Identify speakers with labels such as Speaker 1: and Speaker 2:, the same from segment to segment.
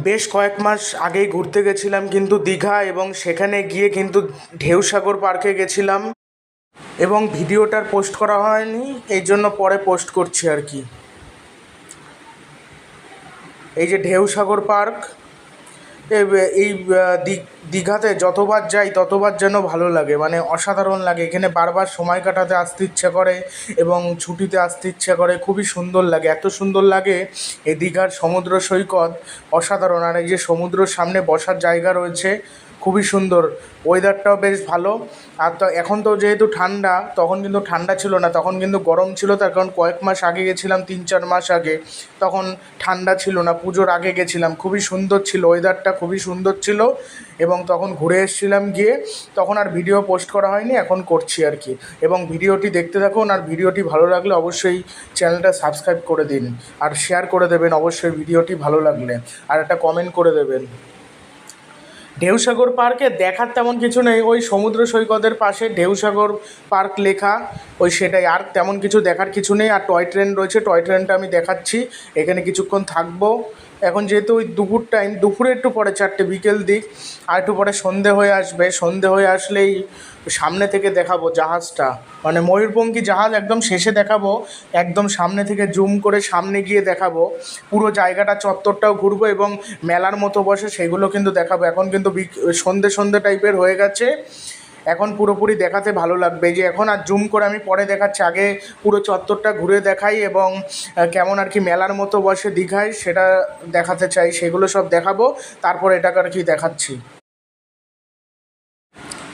Speaker 1: বেশ কয়েক মাস আগেই ঘুরতে গেছিলাম কিন্তু দীঘা, এবং সেখানে গিয়ে কিন্তু ঢেউসাগর পার্কে গেছিলাম, এবং ভিডিওটার পোস্ট করা হয়নি, এই জন্য পরে পোস্ট করছি আর কি। এই যে ঢেউসাগর পার্ক, এই দীঘাতে যতবার যাই ততবার যেন ভালো লাগে, মানে অসাধারণ লাগে। এখানে বারবার সময় কাটাতে আসতে ইচ্ছা করে এবং ছুটিতে আসতে ইচ্ছা করে। খুবই সুন্দর লাগে, এত সুন্দর লাগে। এই দীঘার সমুদ্র সৈকত অসাধারণ। আর এই যে সমুদ্রের সামনে বসার জায়গা রয়েছে, খুবই সুন্দর। ওয়েদারটাও বেশ ভালো। আর তো এখন তো যেহেতু ঠান্ডা, তখন কিন্তু ঠান্ডা ছিল না, তখন কিন্তু গরম ছিল। তার কারণ কয়েক মাস আগে গেছিলাম, 3-4 মাস আগে, তখন ঠান্ডা ছিল না। পুজোর আগে গেছিলাম, খুবই সুন্দর ছিল, ওয়েদারটা খুবই সুন্দর ছিল। এবং তখন ঘুরে এসেছিলাম গিয়ে, তখন আর ভিডিও পোস্ট করা হয়নি, এখন করছি আর কি। এবং ভিডিওটি দেখতে থাকুন, আর ভিডিওটি ভালো লাগলে অবশ্যই চ্যানেলটা সাবস্ক্রাইব করে দিন, আর শেয়ার করে দেবেন অবশ্যই ভিডিওটি ভালো লাগলে, আর একটা কমেন্ট করে দেবেন। ঢেউসাগর পার্কে দেখার তেমন কিছু নেই, ওই সমুদ্র সৈকতের পাশে ঢেউসাগর পার্ক লেখা, ওই সেটাই, আর তেমন কিছু দেখার কিছু নেই। আর টয় ট্রেন রয়েছে, টয় ট্রেনটা আমি দেখাচ্ছি। এখানে কিছুক্ষণ থাকবো। এখন যেহেতু ওই দুপুর টাইম, দুপুরে একটু পরে 4টে বিকেল দিক, আর একটু পরে সন্ধে হয়ে আসবে। সন্ধে হয়ে আসলেই সামনে থেকে দেখাবো জাহাজটা, মানে ময়ূরপঙ্খী জাহাজ একদম শেষে দেখাবো, একদম সামনে থেকে জুম করে সামনে গিয়ে দেখাবো। পুরো জায়গাটা, চত্বরটাও ঘুরবো, এবং মেলার মতো বসে সেগুলো কিন্তু দেখাবো। এখন কিন্তু সন্ধে সন্ধে টাইপের হয়ে গেছে, এখন পুরোপুরি দেখাতে ভালো লাগবে। এই যে এখন আর জুম করে আমি পরে দেখাচ্ছি, আগে পুরো চত্বরটা ঘুরে দেখাই, এবং কেমন আর কি মেলার মতো বসে দীঘায় সেটা দেখাতে চাই, সেগুলো সব দেখাবো। তারপর এটাকে আর কি দেখাচ্ছি।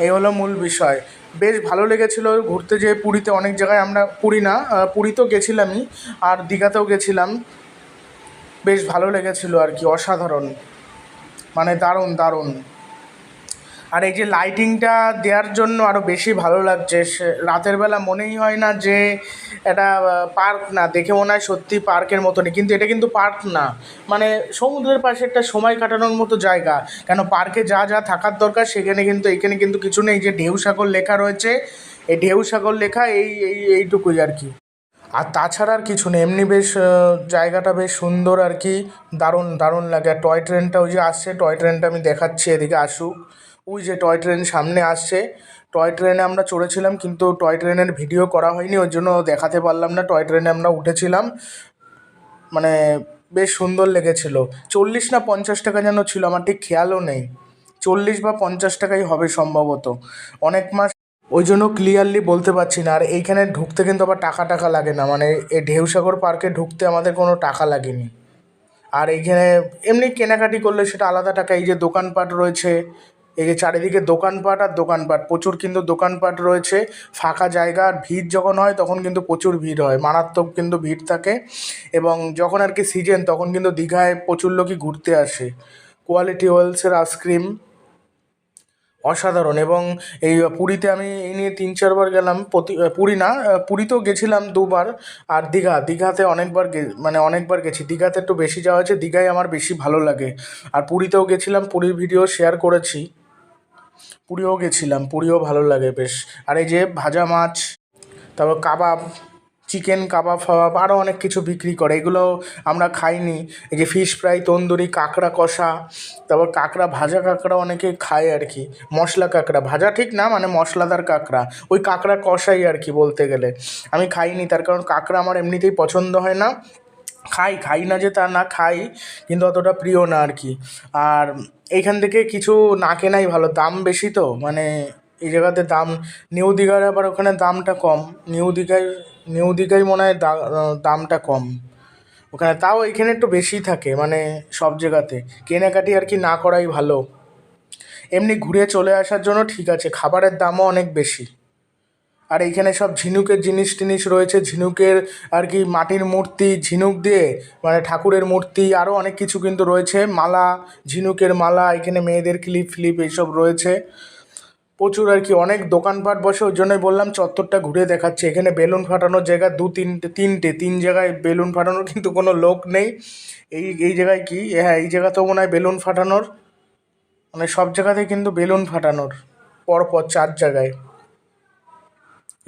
Speaker 1: এই হলো মূল বিষয়। বেশ ভালো লেগেছিলো ঘুরতে যেয়ে। পুরীতে অনেক জায়গায় আমরা, পুরী না, পুরী তো গেছিলামই, আর দীঘাতেও গেছিলাম। বেশ ভালো লেগেছিলো আর কি, অসাধারণ, মানে দারুণ দারুণ। আর এই যে লাইটিংটা দেওয়ার জন্য আরও বেশি ভালো লাগছে। রাতের বেলা মনেই হয় না যে এটা পার্ক না, দেখে মনে হয় সত্যি পার্কের মতনই, কিন্তু এটা কিন্তু পার্ক না, মানে সমুদ্রের পাশে একটা সময় কাটানোর মতো জায়গা। কেন, পার্কে যা যা থাকার দরকার সেখানে কিন্তু, এখানে কিন্তু কিছু নেই। যে ঢেউসাগর লেখা রয়েছে, এই ঢেউসাগর লেখা, এইটুকুই আর কি। আর তাছাড়া আর কিছু নেই। এমনি বেশ জায়গাটা বেশ সুন্দর আর কি, দারুণ দারুণ লাগে। আর টয় ট্রেনটা ওই যে আসছে, টয় ট্রেনটা আমি দেখাচ্ছি, এদিকে আসুক। ওই যে টয় ট্রেন সামনে আসছে, টয় ট্রেনে আমরা চড়েছিলাম, কিন্তু টয় ট্রেনের ভিডিও করা হয়নি, ওই জন্য দেখাতে পারলাম না। টয় ট্রেনে আমরা উঠেছিলাম, মানে বেশ সুন্দর লেগেছিল। 40 না 50 টাকা যেন ছিল, আমার ঠিক খেয়ালও নেই। 40 বা 50 টাকাই হবে সম্ভবত। অনেক মাস, ওই জন্য ক্লিয়ারলি বলতে পারছি না। আর এইখানে ঢুকতে কিন্তু আবার টাকা টাকা লাগে না, মানে এই ঢেউসাগর পার্কে ঢুকতে আমাদের কোনো টাকা লাগেনি। আর এইখানে এমনি কেনাকাটি করলে সেটা আলাদা টাকা। এই যে দোকানপাট রয়েছে, এই যে চারিদিকে দোকানপাট আর দোকানপাট, প্রচুর কিন্তু দোকানপাট রয়েছে। ফাঁকা জায়গা, আর ভিড় যখন হয় তখন কিন্তু প্রচুর ভিড় হয়, মারাত্মক কিন্তু ভিড় থাকে। এবং যখন আর কি সিজন, তখন কিন্তু দীঘায় প্রচুর লোকই ঘুরতে আসে। কোয়ালিটি ওয়েলসের আইসক্রিম অসাধারণ। এবং এই পুরীতে আমি এই নিয়ে 3-4 বার গেলাম। পুরী না, পুরীতেও গেছিলাম 2 বার। আর দীঘাতে অনেকবার মানে অনেকবার গেছি। দীঘাতে একটু বেশি যাওয়া হয়েছে, দীঘায় আমার বেশি ভালো লাগে। আর পুরীতেও গেছিলাম, পুরীর ভিডিও শেয়ার করেছি। পুরীও গেছিলাম, পুরীও ভালো লাগে বেশ। আর এই যে ভাজা মাছ, তারপর কাবাব, চিকেন কাবাব ফাবাব, আরও অনেক কিছু বিক্রি করে, এগুলো আমরা খাইনি। এই যে ফিশ ফ্রাই, তন্দুরি, কাঁকড়া কষা, তারপর কাঁকড়া, ভাজা কাঁকড়া অনেকে খায় আর কি। মশলা কাঁকড়া, ভাজা ঠিক না, মানে মশলাদার কাঁকড়া, ওই কাঁকড়া কষাই আর কি বলতে গেলে। আমি খাইনি, তার কারণ কাঁকড়া আমার এমনিতেই পছন্দ হয় না। খাই না যে তা না, খাই, কিন্তু অতটা প্রিয় না আর কি। আর এইখান থেকে কিছু না কেনাই ভালো, দাম বেশি তো, মানে এই জায়গাতে দাম। নিউ দীঘার আবার ওখানে দামটা কম। নিউ দীঘায় মনে হয় দামটা কম ওখানে, তাও এখানে একটু বেশি থাকে, মানে সব জায়গাতে কেনাকাটি আর কি না করাই ভালো। এমনি ঘুরে চলে আসার জন্য ঠিক আছে, খাবারের দামও অনেক বেশি। আর এইখানে সব ঝিনুকের জিনিস টিনিস রয়েছে, ঝিনুকের আর কি, মাটির মূর্তি, ঝিনুক দিয়ে, মানে ঠাকুরের মূর্তি, আরও অনেক কিছু কিন্তু রয়েছে। মালা, ঝিনুকের মালা, এখানে মেয়েদের ক্লিপ ফ্লিপ এইসব রয়েছে প্রচুর আর কি। অনেক দোকানপাট বসে, ওই জন্যই বললাম চত্বরটা ঘুরে দেখাচ্ছে। এখানে বেলুন ফাটানোর জায়গা তিন জায়গায় বেলুন ফাটানোর, কিন্তু কোনো লোক নেই। এই জায়গায় কি, হ্যাঁ এই জায়গাতেও মনে হয় বেলুন ফাটানোর, মানে সব জায়গাতেই কিন্তু বেলুন ফাটানোর, পরপর 4 জায়গায়।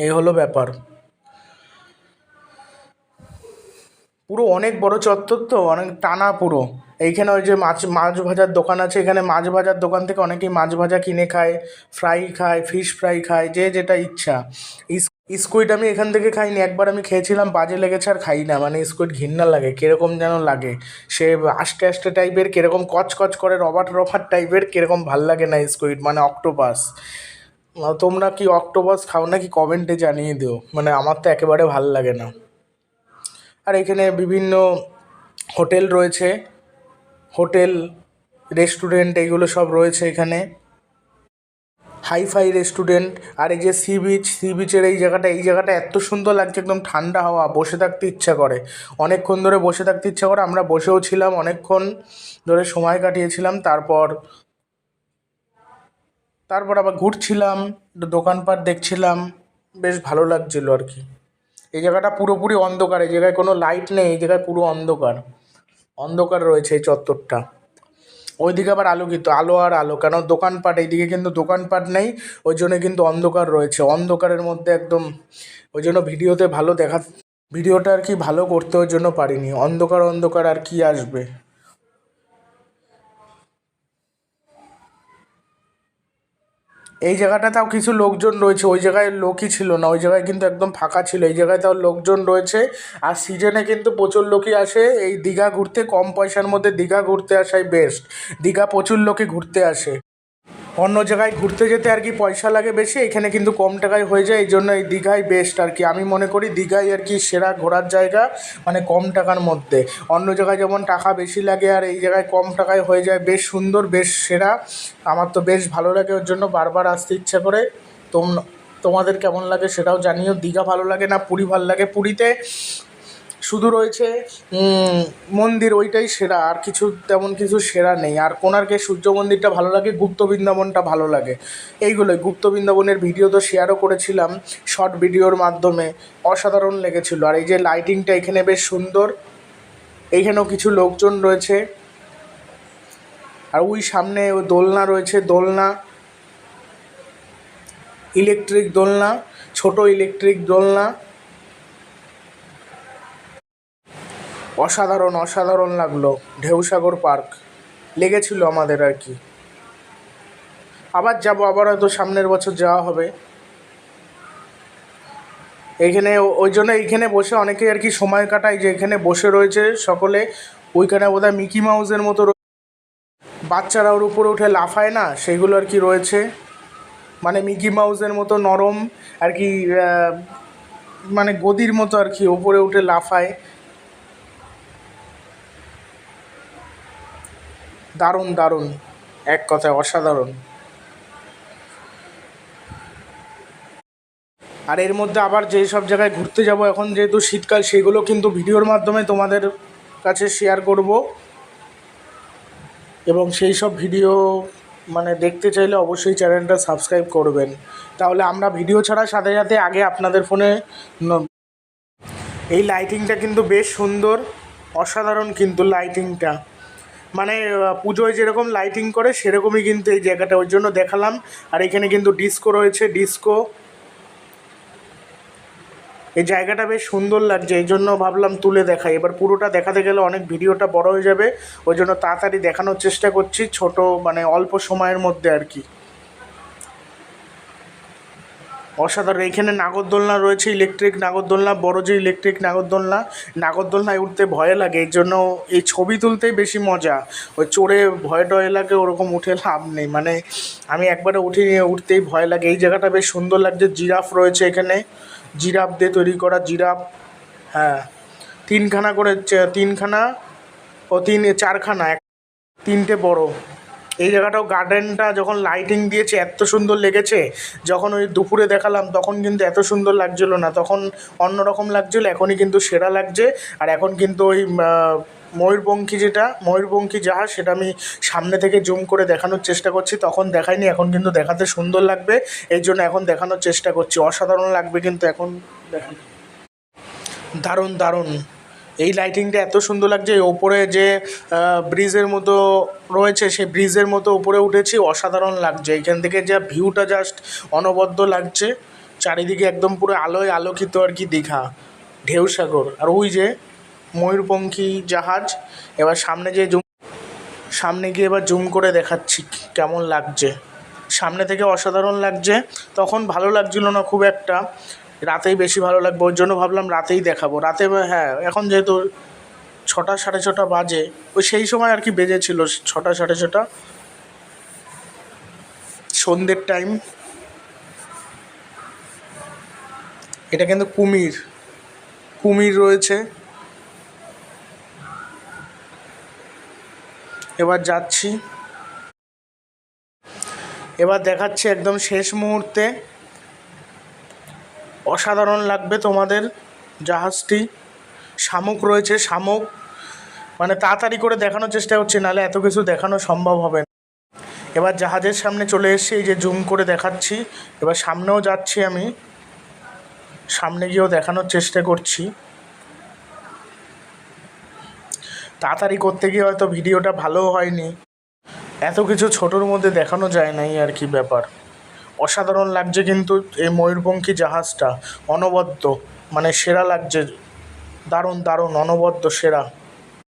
Speaker 1: এই হলো ব্যাপার। পুরো অনেক বড় চত্বর তো, অনেক টানা পুরো। এইখানে ওই যে মাছ মাছ ভাজার দোকান আছে, এখানে মাছ ভাজার দোকান থেকে অনেকেই মাছ ভাজা কিনে খায়, ফ্রাই খায়, ফিশ ফ্রাই খায়, যে যেটা ইচ্ছা। স্কুইড আমি এখান থেকে খাইনি, একবার আমি খেয়েছিলাম, বাজে লেগেছে, আর খাই না। মানে স্কুইড ঘৃণা লাগে, কীরকম যেন লাগে, সে আষ্টে আষ্টে টাইপের, কীরকম কচকচ করে, রবার্ট রবার্ট টাইপের, কীরকম ভাল লাগে না স্কুইড, মানে অক্টোপাস। তোমরা কি অক্টোপাস খাও নাকি কমেন্টে জানিয়ে দিও, মানে আমার তো একেবারে ভাল লাগে না। আর এখানে বিভিন্ন হোটেল রয়েছে, হোটেল, রেস্টুরেন্ট, এইগুলো সব রয়েছে এখানে, হাইফাই রেস্টুরেন্ট। আর এই যে সি বিচের এই জায়গাটা এত সুন্দর লাগছে, একদম ঠান্ডা হাওয়া, বসে থাকতে ইচ্ছা করে, অনেকক্ষণ ধরে বসে থাকতে ইচ্ছা করে। আমরা বসেও ছিলাম, অনেকক্ষণ ধরে সময় কাটিয়েছিলাম। তারপর আবার ঘুরছিলাম, দোকানপাট দেখছিলাম, বেশ ভালো লাগছিল আর কি। এই জায়গাটা পুরোপুরি অন্ধকার, এই জায়গায় কোনো লাইট নেই, এই জায়গায় পুরো অন্ধকার অন্ধকার রয়েছে এই চত্বরটা। ওইদিকে আবার আলোকিত, আলো আর আলো, কেন দোকানপাট, এইদিকে কিন্তু দোকানপাট নেই, ওই জন্য কিন্তু অন্ধকার রয়েছে, অন্ধকারের মধ্যে একদম, ওই জন্য ভিডিওটা আর কি ভালো করতে ওই জন্য পারিনি, অন্ধকার অন্ধকার আর কি আসবে। এই জায়গাটা তাও কিছু লোকজন রয়েছে, ওই জায়গায় লোকই ছিল না, ওই জায়গায় কিন্তু একদম ফাঁকা ছিল, এই জায়গায় তাও লোকজন রয়েছে। আর সিজনে কিন্তু প্রচুর লোকই আসে এই দীঘা ঘুরতে, কম পয়সার মধ্যে দীঘা ঘুরতে আসাই বেস্ট। দীঘা প্রচুর লোকই ঘুরতে আসে, অন্য জায়গায় ঘুরতে যেতে আর কি পয়সা লাগে বেশি, এখানে কিন্তু কম টাকায় হয়ে যায়, এই জন্য এই দীঘাই বেস্ট আর কি। আমি মনে করি দীঘাই আর কি সেরা ঘোরার জায়গা, মানে কম টাকার মধ্যে। অন্য জায়গায় যেমন টাকা বেশি লাগে, আর এই জায়গায় কম টাকায় হয়ে যায়, বেশ সুন্দর, বেশ সেরা। আমার তো বেশ ভালো লাগে, ওর জন্য বারবার আসতে ইচ্ছা করে। তোমাদের কেমন লাগে সেটাও জানিও। দীঘা ভালো লাগে না পুরী ভালো লাগে? পুরীতে শুধু রয়েছে মন্দির, ওইটাই সেরা, আর কিছু তেমন কিছু সেরা নেই। আর কোণার্কের সূর্য মন্দিরটা ভালো লাগে, গুপ্ত বৃন্দাবনটা ভালো লাগে, এইগুলোই। গুপ্ত বৃন্দাবনের ভিডিও তো শেয়ারও করেছিলাম শর্ট ভিডিওর মাধ্যমে, অসাধারণ লেগেছিলো। আর এই যে লাইটিংটা এখানে বেশ সুন্দর, এইখানেও কিছু লোকজন রয়েছে। আর ওই সামনে ওই দোলনা রয়েছে, দোলনা, ইলেকট্রিক দোলনা, ছোট ইলেকট্রিক দোলনা, অসাধারণ অসাধারণ লাগলো। ঢেউসাগর পার্ক লেগেছিল আমাদের আর কি। আবার যাব, আবার হয়তো সামনের বছর যাওয়া হবে। এইখানে ওই জন্য এইখানে বসে অনেকেই আর কি সময় কাটায়, যে এখানে বসে রয়েছে সকলে। ওইখানে বোধহয় মিকি মাউসের মতো বাচ্চারা ওর উপরে উঠে লাফায় না, সেইগুলো আর কি রয়েছে, মানে মিকি মাউসের মতো নরম আর কি, মানে গদির মতো আর কি, উপরে উঠে লাফায়। দারুণ দারুণ, এক কথায় অসাধারণ। আর এর মধ্যে আবার যেই সব জায়গায় ঘুরতে যাব এখন, যেহেতু শীতকাল, সেগুলো কিন্তু ভিডিওর মাধ্যমে তোমাদের কাছে শেয়ার করব। এবং সেই সব ভিডিও মানে দেখতে চাইলে অবশ্যই চ্যানেলটা সাবস্ক্রাইব করবেন, তাহলে আমরা ভিডিও ছাড়ার সাথে সাথে আগে আপনাদের ফোনে। এই লাইটিংটা কিন্তু বেশ সুন্দর, অসাধারণ কিন্তু লাইটিংটা, মানে পুজোয় যেরকম লাইটিং করে সেরকমই কিন্তু এই জায়গাটা, ওই জন্য দেখালাম। আর এখানে কিন্তু ডিস্কো রয়েছে, ডিস্কো। এই জায়গাটা বেশ সুন্দর লাগছে, এই জন্য ভাবলাম তুলে দেখাই। এবার পুরোটা দেখাতে গেলে অনেক ভিডিওটা বড় হয়ে যাবে, ওই জন্য তাড়াতাড়ি দেখানোর চেষ্টা করছি, ছোট মানে অল্প সময়ের মধ্যে আর কি। অসাধারণ। এইখানে নাগরদোলনা রয়েছে, ইলেকট্রিক নাগরদোলনা, বড় যে ইলেকট্রিক নাগরদোলনায় উঠতে ভয় লাগে, এই জন্য এই ছবি তুলতেই বেশি মজা, ওই চড়ে ভয় টয় লাগে, ওরকম উঠে লাভ নেই, মানে আমি একবারে উঠতেই ভয় লাগে। এই জায়গাটা বেশ সুন্দর লাগছে, জিরাফ রয়েছে এখানে, জিরাফ দিয়ে তৈরি করা জিরাফ, হ্যাঁ, তিনখানা ও চারখানা, তিনটে বড়। এই জায়গাটাও গার্ডেনটা যখন লাইটিং দিয়েছে এত সুন্দর লেগেছে, যখন ওই দুপুরে দেখালাম তখন কিন্তু এত সুন্দর লাগছিলো না, তখন অন্যরকম লাগছিলো, এখনই কিন্তু সেরা লাগছে। আর এখন কিন্তু ওই ময়ূরপঙ্খী জাহাজ, সেটা আমি সামনে থেকে জুম করে দেখানোর চেষ্টা করছি, তখন দেখাইনি, এখন কিন্তু দেখাতে সুন্দর লাগবে, এই জন্য এখন দেখানোর চেষ্টা করছি। অসাধারণ লাগবে কিন্তু এখন দেখেন, দারুণ দারুণ। এই লাইটিংটা এত সুন্দর লাগছে, ওপরে যে ব্রিজের মতো রয়েছে, সেই ব্রিজের মতো উপরে উঠেছি, অসাধারণ লাগছে। এইখান থেকে যা ভিউটা জাস্ট অনবদ্য লাগছে, চারিদিকে একদম পুরো আলোয় আলোকিত আর কি দীঘা, ঢেউসাগর। আর ওই যে ময়ূরপঙ্খী জাহাজ, এবার সামনে যে সামনে গিয়ে এবার জুম করে দেখাচ্ছি কেমন লাগছে। সামনে থেকে অসাধারণ লাগছে, তখন ভালো লাগছিল না খুব একটা, রাতেই বেশি ভালো লাগবে, ওর জন্য ভাবলাম রাতেই দেখাবো। রাতে হ্যাঁ, এখন যেহেতু 6টা 6:30 বাজে, ওই সেই সময় আর কি বেজেছিল 6টা 6:30, সন্ধ্যের টাইম। এটা কিন্তু কুমির রয়েছে। এবার যাচ্ছি, এবার দেখাচ্ছি একদম শেষ মুহূর্তে। অসাধারণ লাগবে তোমাদের জাহাজটি। শামুক রয়েছে, শামুক, মানে তাড়াতাড়ি করে দেখানোর চেষ্টা করছি, নাহলে এত কিছু দেখানো সম্ভব হবে না। এবার জাহাজের সামনে চলে এসেছি, এই যে জুম করে দেখাচ্ছি। এবার সামনেও যাচ্ছি, আমি সামনে গিয়েও দেখানোর চেষ্টা করছি। তাড়াতাড়ি করতে গিয়ে হয়তো ভিডিওটা ভালোও হয়নি, এত কিছু ছোটোর মধ্যে দেখানো যায় না, এই আর কি ব্যাপার। অসাধারণ লাগছে কিন্তু এই ময়ূরপঙ্খী জাহাজটা, অনবদ্য, মানে সেরা লাগছে, দারুণ দারুণ, অনবদ্য, সেরা।